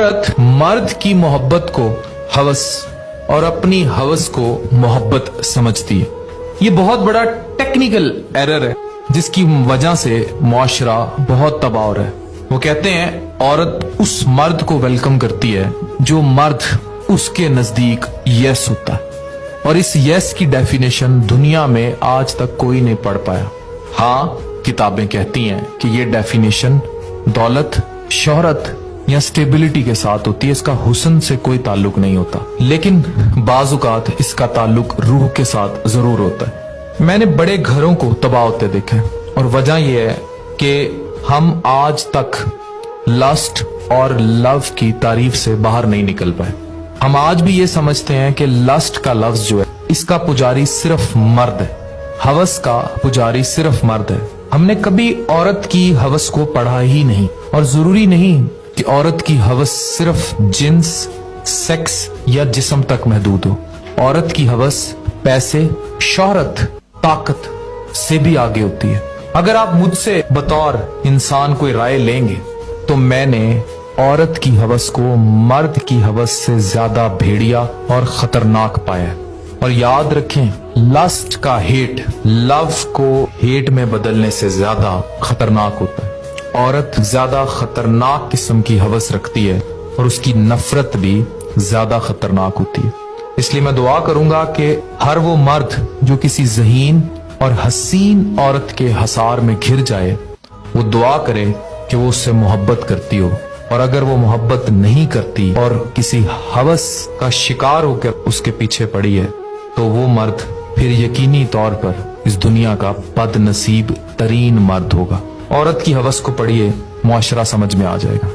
औरत मर्द की मोहब्बत को हवस और अपनी हवस को मोहब्बत समझती है। ये बहुत बड़ा टेक्निकल एरर है जिसकी वजह से मुआशरा बहुत तबाह हो रहा है। वो कहते हैं औरत उस मर्द को वेलकम करती है जो मर्द उसके नजदीक यस होता है, और इस यस की डेफिनेशन दुनिया में आज तक कोई नहीं पढ़ पाया। हाँ, किताबें कहती हैं कि ये डेफिनेशन दौलत, शोहरत या स्टेबिलिटी के साथ होती है, इसका हुस्न से कोई ताल्लुक नहीं होता, लेकिन बाजुकात इसका ताल्लुक रूह के साथ जरूर होता है। मैंने बड़े घरों को तबाह होते देखे और वजह यह है कि हम आज तक लस्ट और लव की तारीफ से बाहर नहीं निकल पाए। हम आज भी ये समझते हैं कि लस्ट का लफ्ज जो है इसका पुजारी सिर्फ मर्द है, हवस का पुजारी सिर्फ मर्द है। हमने कभी औरत की हवस को पढ़ा ही नहीं, और जरूरी नहीं कि औरत की हवस सिर्फ जिन्स, सेक्स या जिस्म तक महदूद हो। औरत की हवस पैसे, शोहरत, ताकत से भी आगे होती है। अगर आप मुझसे बतौर इंसान कोई राय लेंगे तो मैंने औरत की हवस को मर्द की हवस से ज्यादा भेड़िया और खतरनाक पाया है। और याद रखें, लस्ट का हेट लव को हेट में बदलने से ज्यादा खतरनाक होता है। औरत ज्यादा खतरनाक किस्म की हवस रखती है और उसकी नफरत भी ज्यादा खतरनाक होती है। इसलिए मैं दुआ करूंगा कि हर वो मर्द जो किसी ज़हीन और हसीन औरत के हसार में घिर जाए, वो दुआ करे कि वो उससे मोहब्बत करती हो, और अगर वो मोहब्बत नहीं करती और किसी हवस का शिकार होकर उसके पीछे पड़ी है, तो वो मर्द फिर यकीनी तौर पर इस दुनिया का बदनसीब तरीन मर्द होगा। औरत की हवस को पढ़िए, मुआशरा समझ में आ जाएगा।